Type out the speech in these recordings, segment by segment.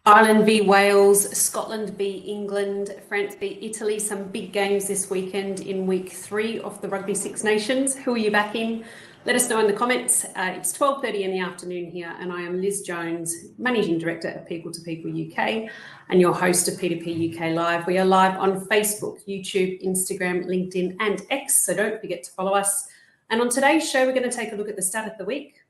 Ireland v Wales, Scotland v England, France v Italy, some big games this weekend in week 3 of the Rugby Six Nations. Who are you backing? Let us know in the comments. It's 12:30 in the afternoon here, and I am Liz Jones, Managing Director of People2People UK and your host of P2P UK Live. We are live on Facebook, YouTube, Instagram, LinkedIn and X, so don't forget to follow us. And on today's show, we're going to take a look at the stat of the week.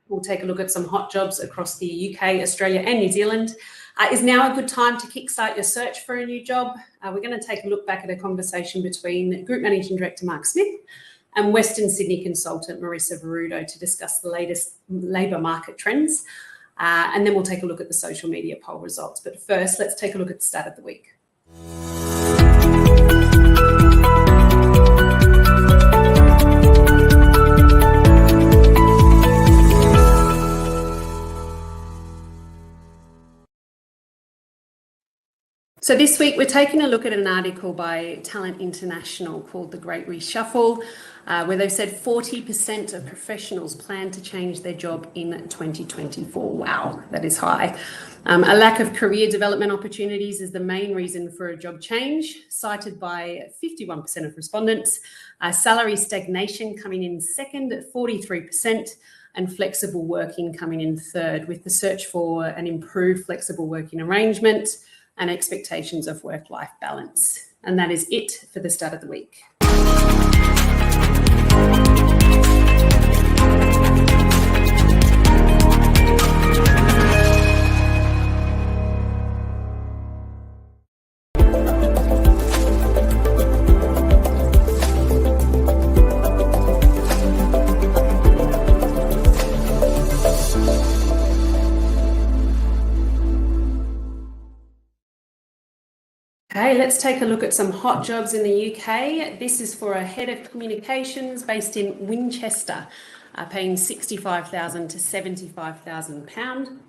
We'll take a look at some hot jobs across the UK, Australia and New Zealand. Is now a good time to kickstart your search for a new job? We're going to take a look back at a conversation between Group Managing Director Mark Smith and Western Sydney consultant Marissa Varudo to discuss the latest labour market trends. And then we'll take a look at the social media poll results. But first, let's take a look at the stat of the week. So this week we're taking a look at an article by Talent International called The Great Reshuffle, where they've said 40% of professionals plan to change their job in 2024. Wow, that is high. A lack of career development opportunities is the main reason for a job change, cited by 51% of respondents. Salary stagnation coming in second at 43%, and flexible working coming in third, with the search for an improved flexible working arrangement and expectations of work-life balance. And that is it for the start of the week. Okay, let's take a look at some hot jobs in the UK. This is for a head of communications based in Winchester, paying £65,000 to £75,000.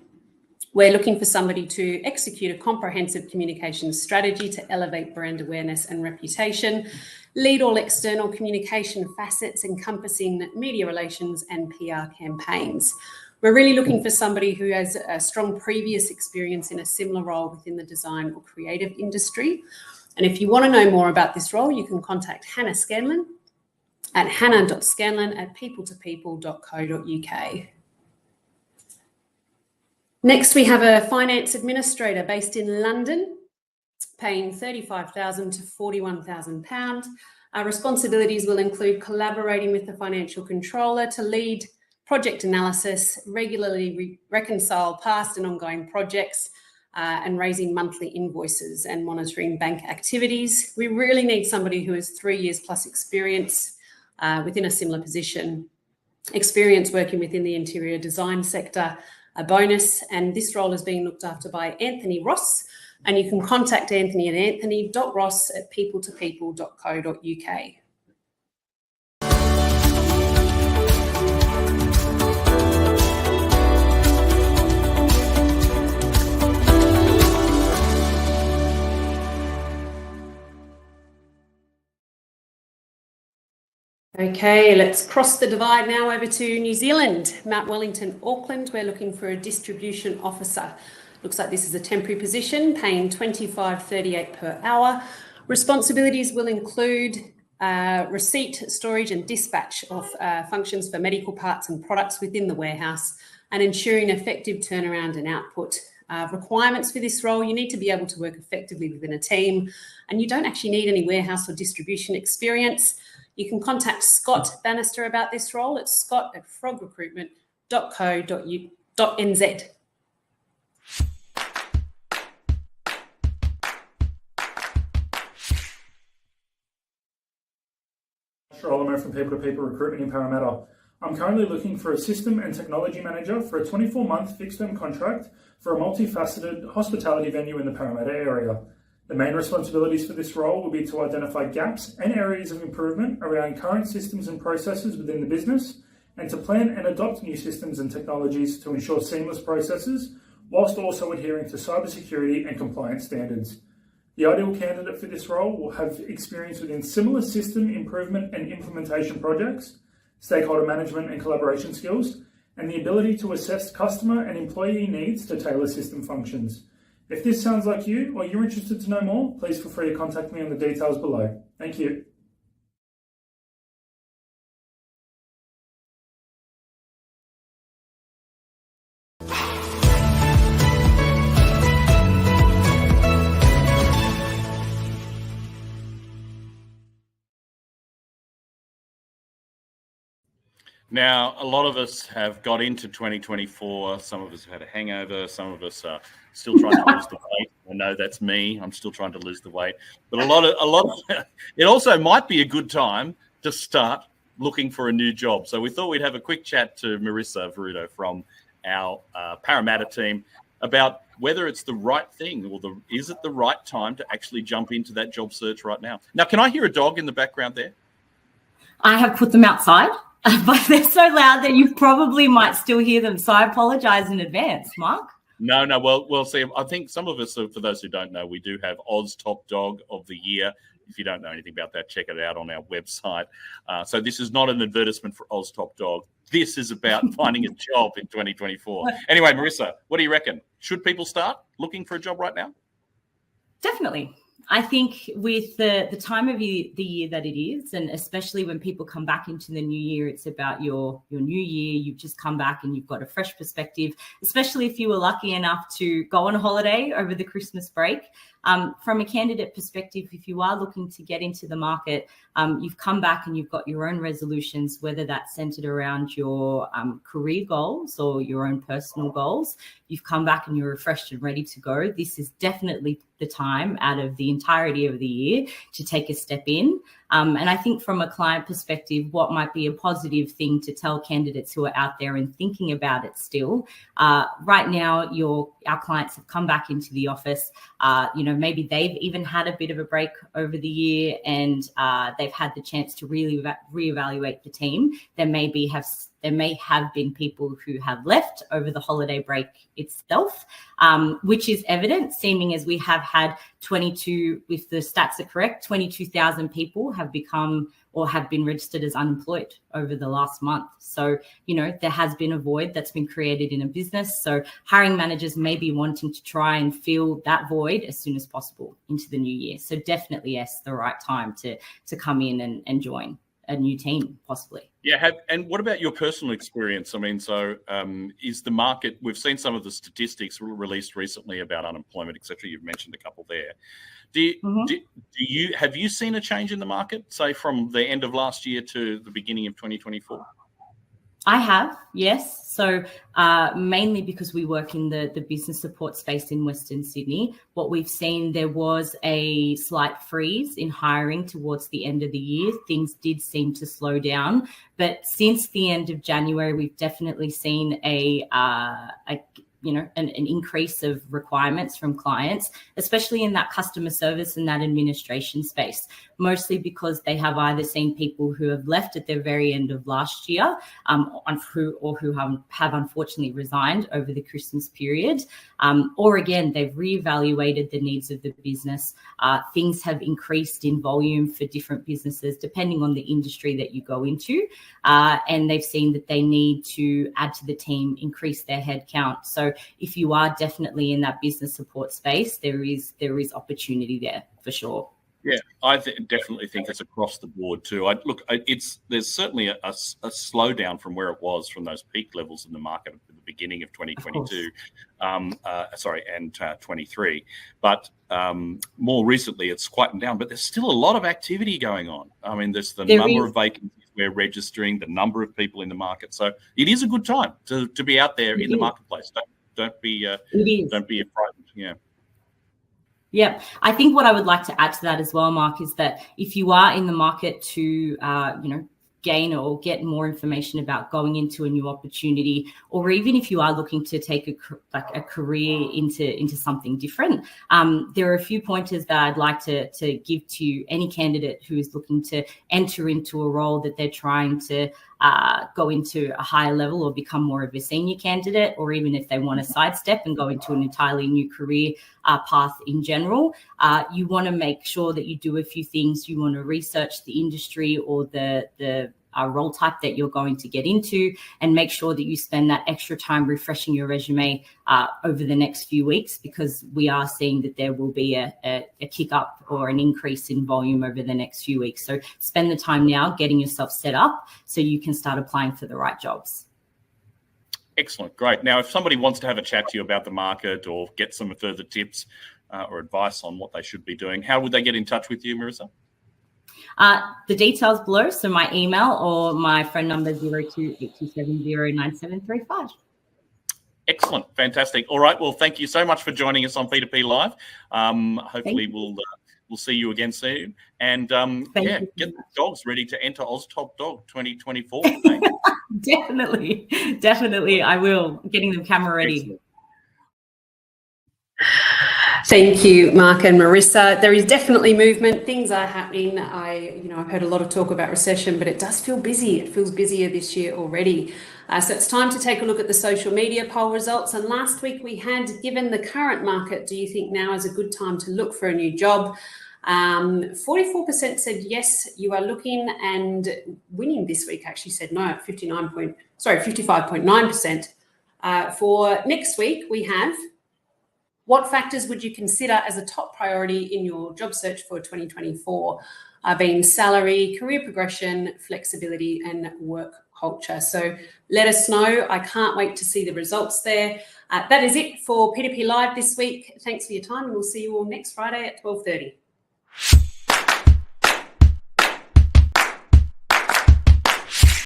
We're looking for somebody to execute a comprehensive communications strategy to elevate brand awareness and reputation, lead all external communication facets encompassing media relations and PR campaigns. We're really looking for somebody who has a strong previous experience in a similar role within the design or creative industry. And if you want to know more about this role, you can contact Hannah Scanlon at hannah.scanlon@people2people.co.uk. Next, we have a finance administrator based in London, paying £35,000 to £41,000. Our responsibilities will include collaborating with the financial controller to lead project analysis, regularly reconcile past and ongoing projects, and raising monthly invoices and monitoring bank activities. We really need somebody who has 3 years plus experience within a similar position, experience working within the interior design sector, a bonus, and this role is being looked after by Anthony Ross, and you can contact Anthony at anthony.ross@people2people.co.uk. Okay, let's cross the divide now over to New Zealand. Mount Wellington, Auckland, we're looking for a distribution officer. Looks like this is a temporary position, paying $25.38 per hour. Responsibilities will include receipt, storage and dispatch of functions for medical parts and products within the warehouse, and ensuring effective turnaround and output. Requirements for this role: you need to be able to work effectively within a team, and you don't actually need any warehouse or distribution experience. You can contact Scott Bannister about this role at scott@frogrecruitment.co.nz. Olamo from People2People Recruitment in Parramatta. I'm currently looking for a system and technology manager for a 24-month fixed-term contract for a multifaceted hospitality venue in the Parramatta area. The main responsibilities for this role will be to identify gaps and areas of improvement around current systems and processes within the business, and to plan and adopt new systems and technologies to ensure seamless processes, whilst also adhering to cybersecurity and compliance standards. The ideal candidate for this role will have experience within similar system improvement and implementation projects, stakeholder management and collaboration skills, and the ability to assess customer and employee needs to tailor system functions. If this sounds like you or you're interested to know more, please feel free to contact me on the details below. Thank you. Now, a lot of us have got into 2024. Some of us have had a hangover. Some of us are still trying to lose the weight. I know that's me. I'm still trying to lose the weight. But a lot of it also might be a good time to start looking for a new job. So we thought we'd have a quick chat to Marissa Varudo from our Parramatta team about whether it's the right thing or is it the right time to actually jump into that job search right now. Now, can I hear a dog in the background there? I have put them outside. But they're so loud that you probably might still hear them. So I apologize in advance, Mark. No. Well, see, I think some of us, for those who don't know, we do have Oz Top Dog of the Year. If you don't know anything about that, check it out on our website. So this is not an advertisement for Oz Top Dog. This is about finding a job in 2024. Anyway, Marissa, what do you reckon? Should people start looking for a job right now? Definitely. I think with the time of the year that it is, and especially when people come back into the new year, it's about your new year. You've just come back and you've got a fresh perspective, especially if you were lucky enough to go on a holiday over the Christmas break. From a candidate perspective, if you are looking to get into the market, you've come back and you've got your own resolutions, whether that's centered around your career goals or your own personal goals. You've come back and you're refreshed and ready to go. This is definitely the time out of the entirety of the year to take a step in. And I think from a client perspective, what might be a positive thing to tell candidates who are out there and thinking about it still, right now, our clients have come back into the office. Maybe they've even had a bit of a break over the year and they've had the chance to really reevaluate the team. There may have been people who have left over the holiday break itself, which is evident, seeming as we have had 22, if the stats are correct, 22,000 people have become or have been registered as unemployed over the last month. So, there has been a void that's been created in a business. So hiring managers may be wanting to try and fill that void as soon as possible into the new year. So definitely, yes, the right time to come in and join a new team, possibly. Yeah, and what about your personal experience? I mean, so is the market? We've seen some of the statistics released recently about unemployment, etc. You've mentioned a couple there. Have you seen a change in the market, say from the end of last year to the beginning of 2024? I have, yes. So mainly because we work in the business support space in Western Sydney, what we've seen, there was a slight freeze in hiring towards the end of the year. Things did seem to slow down. But since the end of January, we've definitely seen an increase of requirements from clients, especially in that customer service and that administration space, mostly because they have either seen people who have left at the very end of last year who have unfortunately resigned over the Christmas period, or again, they've reevaluated the needs of the business. Things have increased in volume for different businesses, depending on the industry that you go into, and they've seen that they need to add to the team, increase their headcount. So if you are definitely in that business support space, there is opportunity there for sure. Yeah, I definitely think it's across the board too. There's certainly a slowdown from where it was from those peak levels in the market at the beginning of 2022, and 23. But more recently, it's quietened down. But there's still a lot of activity going on. I mean, there's the number of vacancies we're registering, the number of people in the market. So it is a good time to be out there in the marketplace. Don't be frightened. Yeah. Yeah, I think what I would like to add to that as well, Mark, is that if you are in the market to, gain or get more information about going into a new opportunity, or even if you are looking to take a career into something different, there are a few pointers that I'd like to give to any candidate who is looking to enter into a role that they're trying to go into a higher level or become more of a senior candidate, or even if they want to sidestep and go into an entirely new career path in general, you want to make sure that you do a few things. You want to research the industry or the role type that you're going to get into, and make sure that you spend that extra time refreshing your resume over the next few weeks, because we are seeing that there will be a kick up or an increase in volume over the next few weeks. So spend the time now getting yourself set up so you can start applying for the right jobs. Excellent. Great. Now, if somebody wants to have a chat to you about the market or get some further tips or advice on what they should be doing, how would they get in touch with you, Marissa? The details below. So my email or my phone number, 0282709735. Excellent. Fantastic. All right. Well, thank you so much for joining us on P2P Live. Hopefully we'll see you again soon. And get the dogs ready to enter Oz Top Dog 2024. Definitely. I will. Getting them camera ready. Excellent. Thank you, Mark and Marissa. There is definitely movement. Things are happening. I've heard a lot of talk about recession, but it does feel busy. It feels busier this year already. So it's time to take a look at the social media poll results. And last week we had, given the current market, do you think now is a good time to look for a new job? 44% said yes, you are looking, and winning this week actually said no at 55.9%. For next week, we have: what factors would you consider as a top priority in your job search for 2024? Being salary, career progression, flexibility, and work culture. So let us know. I can't wait to see the results there. That is it for P2P Live this week. Thanks for your time, and we'll see you all next Friday at 12:30.